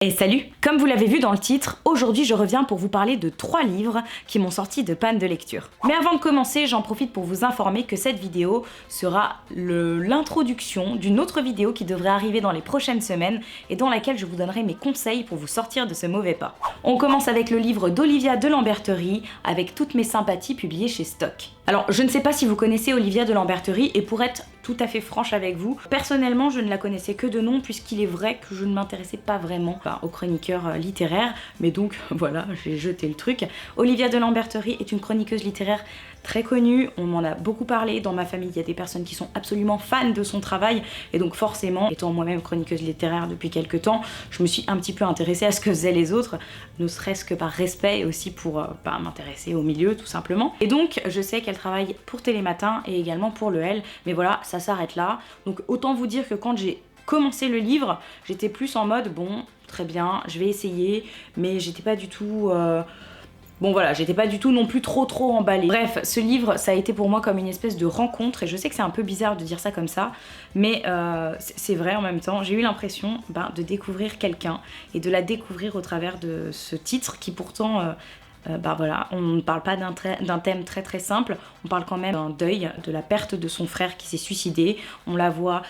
Et salut! Comme vous l'avez vu dans le titre, aujourd'hui je reviens pour vous parler de 3 livres qui m'ont sorti de panne de lecture. Mais avant de commencer, j'en profite pour vous informer que cette vidéo sera l'introduction d'une autre vidéo qui devrait arriver dans les prochaines semaines et dans laquelle je vous donnerai mes conseils pour vous sortir de ce mauvais pas. On commence avec le livre d'Olivia de Lamberterie, avec toutes mes sympathies publiées chez Stock. Alors, je ne sais pas si vous connaissez Olivia de Lamberterie, et pour être tout à fait franche avec vous, personnellement je ne la connaissais que de nom, puisqu'il est vrai que je ne m'intéressais pas vraiment aux chroniqueurs littéraires, mais donc voilà, j'ai jeté le truc. Olivia de Lamberterie est une chroniqueuse littéraire très connue, on m'en a beaucoup parlé, dans ma famille il y a des personnes qui sont absolument fans de son travail, et donc forcément, étant moi-même chroniqueuse littéraire depuis quelques temps, je me suis un petit peu intéressée à ce que faisaient les autres, ne serait-ce que par respect et aussi pour m'intéresser au milieu tout simplement. Et donc je sais qu'elle travaille pour Télématin et également pour le L, mais voilà, ça s'arrête là. Donc autant vous dire que quand j'ai commencé le livre, j'étais plus en mode bon, très bien, je vais essayer, mais j'étais pas du tout... Bon voilà, j'étais pas du tout non plus trop emballée. Bref, ce livre, ça a été pour moi comme une espèce de rencontre, et je sais que c'est un peu bizarre de dire ça comme ça, mais c'est vrai en même temps. J'ai eu l'impression de découvrir quelqu'un, et de la découvrir au travers de ce titre qui pourtant... voilà, on ne parle pas d'un thème très simple, on parle quand même d'un deuil, de la perte de son frère qui s'est suicidé. On la voit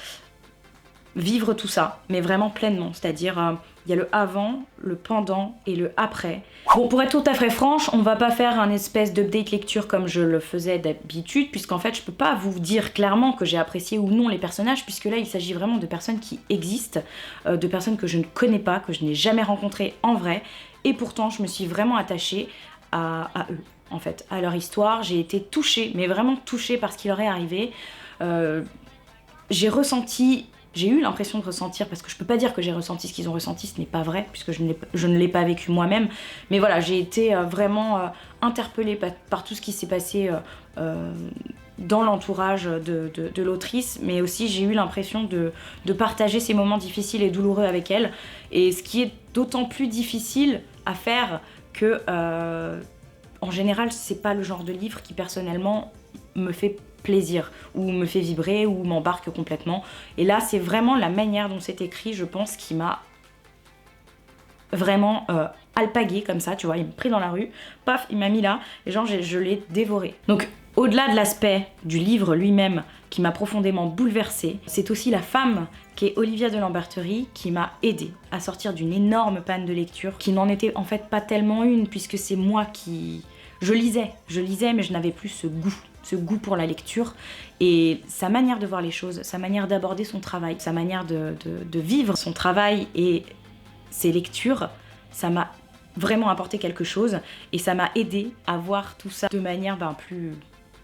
vivre tout ça, mais vraiment pleinement, c'est-à-dire il y a le avant, le pendant et le après. Bon, pour être tout à fait franche, on va pas faire un espèce d'update lecture comme je le faisais d'habitude, puisqu'en fait je peux pas vous dire clairement que j'ai apprécié ou non les personnages, puisque là il s'agit vraiment de personnes qui existent, de personnes que je ne connais pas, que je n'ai jamais rencontrées en vrai, et pourtant je me suis vraiment attachée à eux, en fait, à leur histoire. J'ai été touchée, mais vraiment touchée par ce qui leur est arrivé. J'ai eu l'impression de ressentir, parce que je peux pas dire que j'ai ressenti ce qu'ils ont ressenti, ce n'est pas vrai, puisque je ne l'ai pas vécu moi-même, mais voilà, j'ai été vraiment interpellée par tout ce qui s'est passé dans l'entourage de l'autrice, mais aussi j'ai eu l'impression de partager ces moments difficiles et douloureux avec elle, et ce qui est d'autant plus difficile à faire que, en général, c'est pas le genre de livre qui personnellement me fait plaisir, ou me fait vibrer, ou m'embarque complètement. Et là, c'est vraiment la manière dont c'est écrit, je pense, qui m'a vraiment alpagué comme ça, tu vois, il m'a pris dans la rue, paf, il m'a mis là, et genre je l'ai dévoré. Donc, au-delà de l'aspect du livre lui-même qui m'a profondément bouleversée, c'est aussi la femme qui est Olivia de Lamberterie qui m'a aidée à sortir d'une énorme panne de lecture, qui n'en était en fait pas tellement une, puisque c'est moi qui... Je lisais, mais je n'avais plus ce goût pour la lecture, et sa manière de voir les choses, sa manière d'aborder son travail, sa manière de vivre son travail et ses lectures, ça m'a vraiment apporté quelque chose, et ça m'a aidé à voir tout ça de manière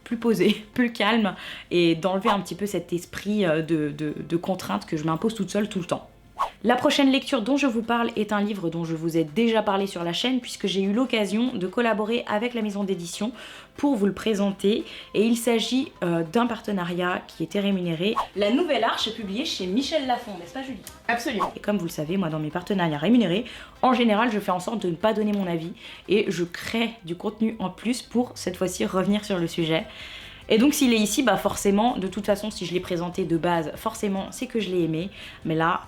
plus posée, plus calme, et d'enlever un petit peu cet esprit de contrainte que je m'impose toute seule tout le temps. La prochaine lecture dont je vous parle est un livre dont je vous ai déjà parlé sur la chaîne, puisque j'ai eu l'occasion de collaborer avec la maison d'édition pour vous le présenter, et il s'agit d'un partenariat qui était rémunéré. La Nouvelle Arche est publiée chez Michel Lafon, n'est-ce pas Julie? Absolument. Et comme vous le savez, moi dans mes partenariats rémunérés, en général je fais en sorte de ne pas donner mon avis, et je crée du contenu en plus pour cette fois-ci revenir sur le sujet. Et donc s'il est ici, forcément, de toute façon, si je l'ai présenté de base, forcément, c'est que je l'ai aimé. Mais là,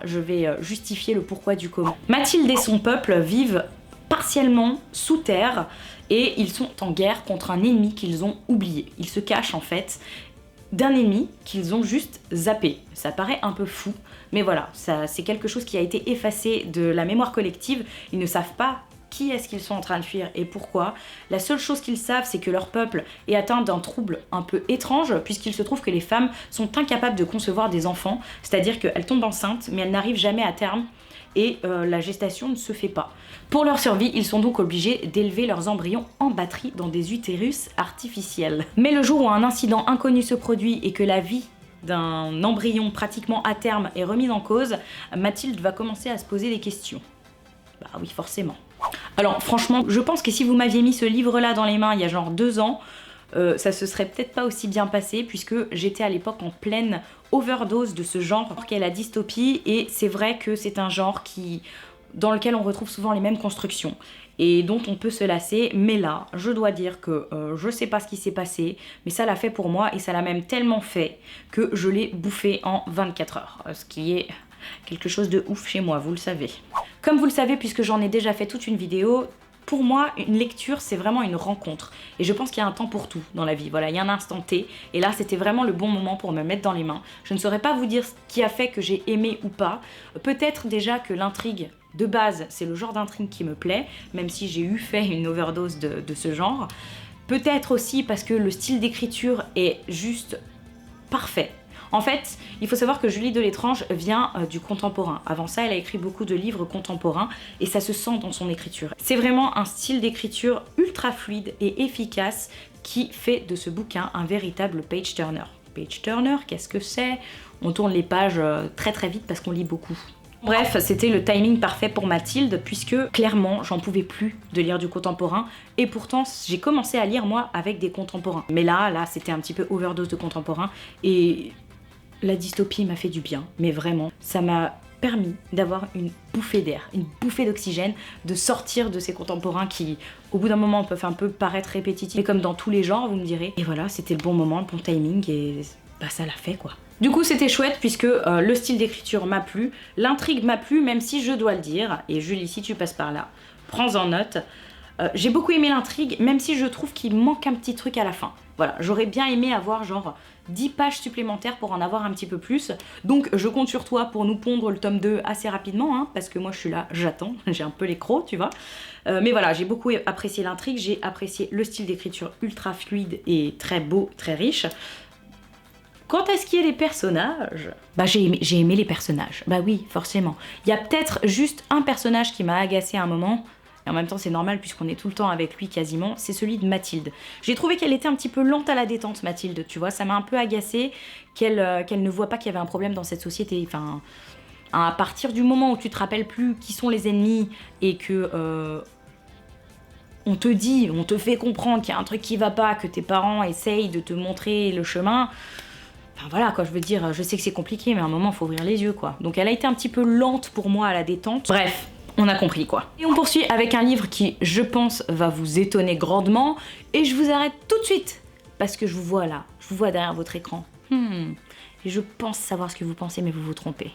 je vais justifier le pourquoi du comment. Mathilde et son peuple vivent partiellement sous terre, et ils sont en guerre contre un ennemi qu'ils ont oublié. Ils se cachent en fait d'un ennemi qu'ils ont juste zappé. Ça paraît un peu fou, mais voilà, c'est quelque chose qui a été effacé de la mémoire collective. Ils ne savent pas qui est-ce qu'ils sont en train de fuir et pourquoi. La seule chose qu'ils savent, c'est que leur peuple est atteint d'un trouble un peu étrange, puisqu'il se trouve que les femmes sont incapables de concevoir des enfants, c'est-à-dire qu'elles tombent enceintes, mais elles n'arrivent jamais à terme, et la gestation ne se fait pas. Pour leur survie, ils sont donc obligés d'élever leurs embryons en batterie dans des utérus artificiels. Mais le jour où un incident inconnu se produit et que la vie d'un embryon pratiquement à terme est remise en cause, Mathilde va commencer à se poser des questions. Bah oui, forcément. Alors franchement, je pense que si vous m'aviez mis ce livre-là dans les mains il y a genre 2 ans, ça se serait peut-être pas aussi bien passé, puisque j'étais à l'époque en pleine overdose de ce genre qu'est la dystopie, et c'est vrai que c'est un genre dans lequel on retrouve souvent les mêmes constructions et dont on peut se lasser, mais là, je dois dire que je sais pas ce qui s'est passé, mais ça l'a fait pour moi, et ça l'a même tellement fait que je l'ai bouffé en 24 heures, ce qui est quelque chose de ouf chez moi, vous le savez. Comme vous le savez, puisque j'en ai déjà fait toute une vidéo, pour moi, une lecture, c'est vraiment une rencontre. Et je pense qu'il y a un temps pour tout dans la vie. Voilà, il y a un instant T. Et là, c'était vraiment le bon moment pour me mettre dans les mains. Je ne saurais pas vous dire ce qui a fait que j'ai aimé ou pas. Peut-être déjà que l'intrigue, de base, c'est le genre d'intrigue qui me plaît, même si j'ai eu fait une overdose de ce genre. Peut-être aussi parce que le style d'écriture est juste parfait. En fait, il faut savoir que Julie Delétrange vient du contemporain. Avant ça, elle a écrit beaucoup de livres contemporains et ça se sent dans son écriture. C'est vraiment un style d'écriture ultra fluide et efficace qui fait de ce bouquin un véritable page-turner. Page-turner, qu'est-ce que c'est? On tourne les pages très très vite parce qu'on lit beaucoup. Bref, c'était le timing parfait pour Mathilde puisque clairement j'en pouvais plus de lire du contemporain et pourtant j'ai commencé à lire moi avec des contemporains. Mais là c'était un petit peu overdose de contemporain et la dystopie m'a fait du bien, mais vraiment, ça m'a permis d'avoir une bouffée d'air, une bouffée d'oxygène, de sortir de ces contemporains qui, au bout d'un moment, peuvent un peu paraître répétitifs, mais comme dans tous les genres, vous me direz. Et voilà, c'était le bon moment, le bon timing, et bah ça l'a fait quoi. Du coup, c'était chouette puisque le style d'écriture m'a plu, l'intrigue m'a plu, même si je dois le dire, et Julie, si tu passes par là, prends-en note. J'ai beaucoup aimé l'intrigue, même si je trouve qu'il manque un petit truc à la fin. Voilà, j'aurais bien aimé avoir genre 10 pages supplémentaires pour en avoir un petit peu plus. Donc je compte sur toi pour nous pondre le tome 2 assez rapidement, hein, parce que moi je suis là, j'attends, j'ai un peu les crocs, tu vois. Mais voilà, j'ai beaucoup apprécié l'intrigue, j'ai apprécié le style d'écriture ultra fluide et très beau, très riche. Quant à ce qui est des personnages, bah j'ai aimé les personnages, bah oui, forcément. Il y a peut-être juste un personnage qui m'a agacé à un moment, et en même temps c'est normal puisqu'on est tout le temps avec lui quasiment, c'est celui de Mathilde. J'ai trouvé qu'elle était un petit peu lente à la détente, Mathilde, tu vois, ça m'a un peu agacé qu'elle ne voit pas qu'il y avait un problème dans cette société, enfin... À partir du moment où tu te rappelles plus qui sont les ennemis et que... on te fait comprendre qu'il y a un truc qui va pas, que tes parents essayent de te montrer le chemin... Enfin voilà quoi, je veux dire, je sais que c'est compliqué, mais à un moment, il faut ouvrir les yeux quoi. Donc elle a été un petit peu lente pour moi à la détente. Bref, on a compris quoi. Et on poursuit avec un livre qui, je pense, va vous étonner grandement. Et je vous arrête tout de suite, parce que je vous vois là, je vous vois derrière votre écran. Et je pense savoir ce que vous pensez, mais vous vous trompez.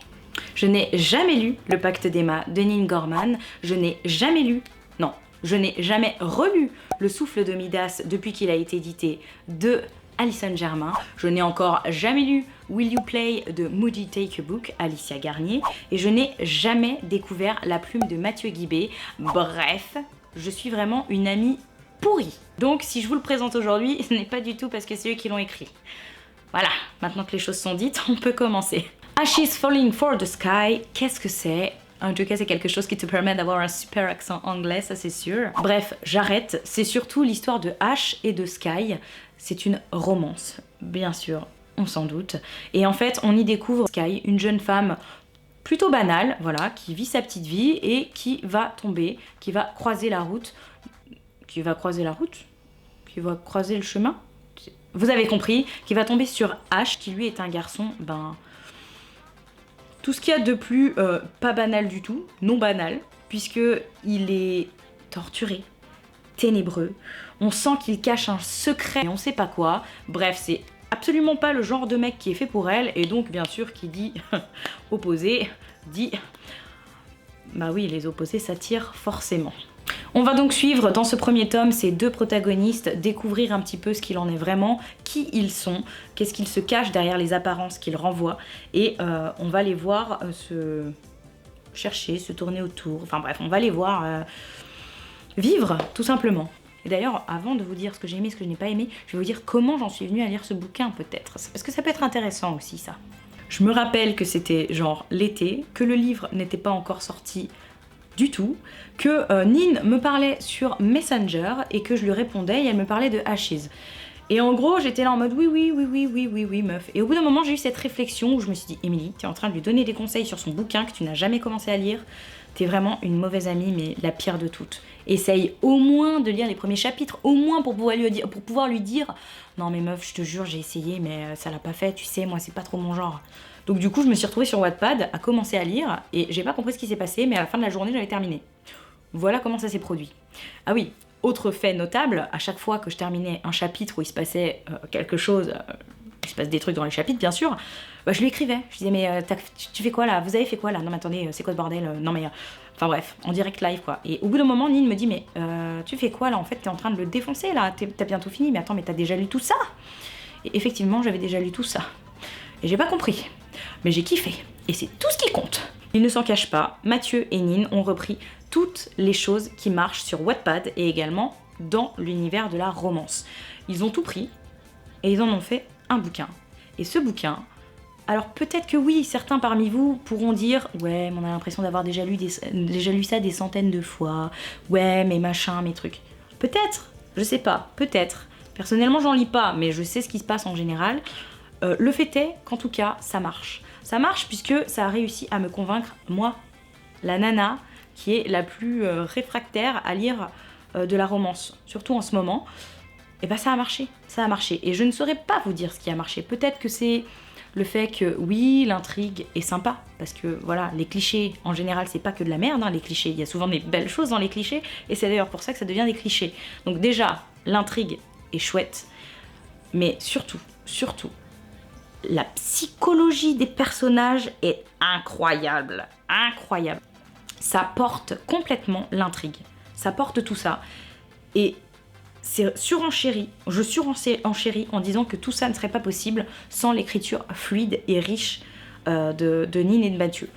Je n'ai jamais lu Le Pacte d'Emma de Neil Gaiman. Je n'ai jamais lu, non, je n'ai jamais relu Le Souffle de Midas depuis qu'il a été édité de Alison Germain. Je n'ai encore jamais lu Will You Play de Moody Take a Book, Alicia Garnier. Et je n'ai jamais découvert La Plume de Mathieu Guibé. Bref, je suis vraiment une amie pourrie. Donc si je vous le présente aujourd'hui, ce n'est pas du tout parce que c'est eux qui l'ont écrit. Voilà, maintenant que les choses sont dites, on peut commencer. Ashes Falling for the Sky, qu'est-ce que c'est ? En tout cas, c'est quelque chose qui te permet d'avoir un super accent anglais, ça c'est sûr. Bref, j'arrête. C'est surtout l'histoire de Ash et de Sky. C'est une romance, bien sûr, on s'en doute. Et en fait, on y découvre Sky, une jeune femme plutôt banale, voilà, qui vit sa petite vie et qui va tomber, qui va croiser la route. Qui va croiser le chemin. Vous avez compris, qui va tomber sur Ash, qui lui est un garçon, tout ce qu'il y a de plus pas banal du tout, non banal, puisque il est torturé, ténébreux, on sent qu'il cache un secret et on sait pas quoi. Bref, c'est absolument pas le genre de mec qui est fait pour elle, et donc bien sûr qui dit opposé, dit bah oui, les opposés s'attirent forcément. On va donc suivre dans ce premier tome ces deux protagonistes, découvrir un petit peu ce qu'il en est vraiment, qui ils sont, qu'est-ce qu'ils se cachent derrière les apparences qu'ils renvoient, et on va les voir se chercher, se tourner autour, enfin bref, on va les voir vivre tout simplement. Et d'ailleurs, avant de vous dire ce que j'ai aimé, ce que je n'ai pas aimé, je vais vous dire comment j'en suis venue à lire ce bouquin peut-être, parce que ça peut être intéressant aussi ça. Je me rappelle que c'était genre l'été, que le livre n'était pas encore sorti du tout, que Nin me parlait sur Messenger et que je lui répondais et elle me parlait de Ashes. Et en gros, j'étais là en mode oui, meuf. Et au bout d'un moment, j'ai eu cette réflexion où je me suis dit, Émilie, t'es en train de lui donner des conseils sur son bouquin que tu n'as jamais commencé à lire. T'es vraiment une mauvaise amie, mais la pire de toutes. Essaye au moins de lire les premiers chapitres, au moins pour pouvoir lui dire non mais meuf, je te jure, j'ai essayé, mais ça l'a pas fait, tu sais, moi c'est pas trop mon genre. Donc du coup, je me suis retrouvée sur Wattpad à commencer à lire et j'ai pas compris ce qui s'est passé, mais à la fin de la journée, j'avais terminé. Voilà comment ça s'est produit. Ah oui, autre fait notable, à chaque fois que je terminais un chapitre où il se passait quelque chose qu'il se passe des trucs dans les chapitres, bien sûr, bah, je lui écrivais. Je disais, mais tu fais quoi là? Vous avez fait quoi là? Non mais attendez, c'est quoi ce bordel? Non mais... Enfin bref, en direct live quoi. Et au bout d'un moment, Nin me dit, mais tu fais quoi là? En fait, t'es en train de le défoncer là, t'as bientôt fini, mais attends, mais t'as déjà lu tout ça? Et effectivement, j'avais déjà lu tout ça. Et j'ai pas compris. Mais j'ai kiffé. Et c'est tout ce qui compte. Il ne s'en cache pas, Mathieu et Nin ont repris toutes les choses qui marchent sur Wattpad et également dans l'univers de la romance. Ils ont tout pris et ils en ont fait un bouquin. Et ce bouquin, alors peut-être que oui, certains parmi vous pourront dire « Ouais, mais on a l'impression d'avoir déjà lu ça des centaines de fois. Ouais, mais machin, mes trucs. » Peut-être, je sais pas, peut-être. Personnellement, j'en lis pas, mais je sais ce qui se passe en général. Le fait est qu'en tout cas, ça marche. Ça marche puisque ça a réussi à me convaincre, moi, la nana, qui est la plus réfractaire à lire de la romance, surtout en ce moment. Et bah ça a marché, ça a marché. Et je ne saurais pas vous dire ce qui a marché. Peut-être que c'est le fait que, oui, l'intrigue est sympa, parce que voilà, les clichés, en général, c'est pas que de la merde, hein, les clichés. Il y a souvent des belles choses dans les clichés, et c'est d'ailleurs pour ça que ça devient des clichés. Donc déjà, l'intrigue est chouette, mais surtout, la psychologie des personnages est incroyable, incroyable. Ça porte complètement l'intrigue, ça porte tout ça, et c'est surenchéri, je surenchéris en disant que tout ça ne serait pas possible sans l'écriture fluide et riche de Nin et de Mathieu.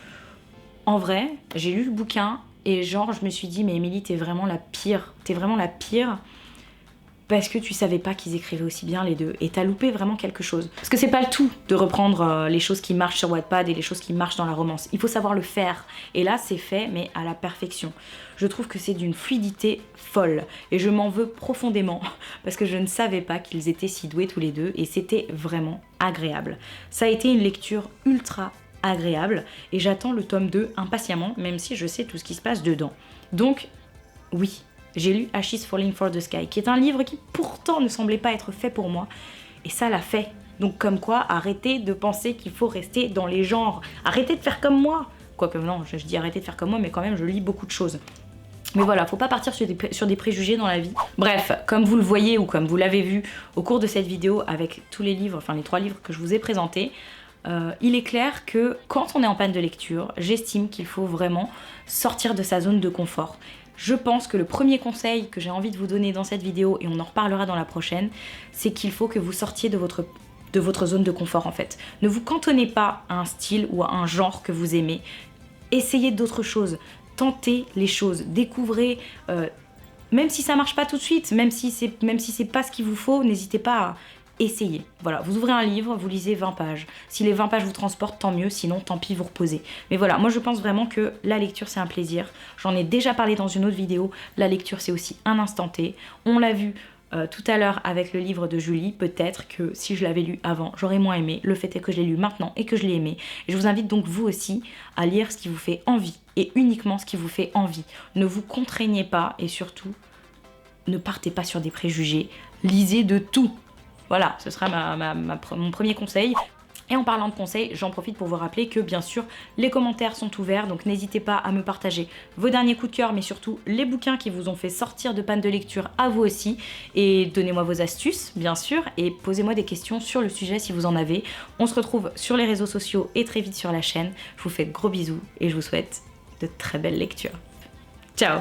En vrai, j'ai lu le bouquin et genre je me suis dit mais Émilie t'es vraiment la pire, parce que tu savais pas qu'ils écrivaient aussi bien les deux et t'as loupé vraiment quelque chose. Parce que c'est pas le tout de reprendre les choses qui marchent sur Wattpad et les choses qui marchent dans la romance. Il faut savoir le faire. Et là c'est fait mais à la perfection. Je trouve que c'est d'une fluidité folle et je m'en veux profondément parce que je ne savais pas qu'ils étaient si doués tous les deux et c'était vraiment agréable. Ça a été une lecture ultra agréable et j'attends le tome 2 impatiemment même si je sais tout ce qui se passe dedans. Donc oui. J'ai lu Ashes Falling for the Sky, qui est un livre qui pourtant ne semblait pas être fait pour moi, et ça l'a fait. Donc comme quoi, arrêtez de penser qu'il faut rester dans les genres, arrêtez de faire comme moi. Quoique non, je dis arrêtez de faire comme moi, mais quand même je lis beaucoup de choses. Mais voilà, faut pas partir sur des préjugés dans la vie. Bref, comme vous le voyez ou comme vous l'avez vu au cours de cette vidéo avec tous les livres, enfin les 3 livres que je vous ai présentés, il est clair que quand on est en panne de lecture, j'estime qu'il faut vraiment sortir de sa zone de confort. Je pense que le premier conseil que j'ai envie de vous donner dans cette vidéo, et on en reparlera dans la prochaine, c'est qu'il faut que vous sortiez de votre zone de confort en fait. Ne vous cantonnez pas à un style ou à un genre que vous aimez. Essayez d'autres choses, tentez les choses, découvrez, même si ça marche pas tout de suite, même si c'est pas ce qu'il vous faut, n'hésitez pas à essayez. Voilà, vous ouvrez un livre, vous lisez 20 pages. Si les 20 pages vous transportent, tant mieux, sinon tant pis, vous reposez. Mais voilà, moi je pense vraiment que la lecture c'est un plaisir. J'en ai déjà parlé dans une autre vidéo, la lecture c'est aussi un instant T. On l'a vu tout à l'heure avec le livre de Julie, peut-être que si je l'avais lu avant, j'aurais moins aimé. Le fait est que je l'ai lu maintenant et que je l'ai aimé. Et je vous invite donc vous aussi à lire ce qui vous fait envie et uniquement ce qui vous fait envie. Ne vous contraignez pas et surtout, ne partez pas sur des préjugés. Lisez de tout. Voilà, ce sera mon premier conseil. Et en parlant de conseils, j'en profite pour vous rappeler que bien sûr, les commentaires sont ouverts, donc n'hésitez pas à me partager vos derniers coups de cœur, mais surtout les bouquins qui vous ont fait sortir de panne de lecture à vous aussi. Et donnez-moi vos astuces, bien sûr, et posez-moi des questions sur le sujet si vous en avez. On se retrouve sur les réseaux sociaux et très vite sur la chaîne. Je vous fais de gros bisous et je vous souhaite de très belles lectures. Ciao!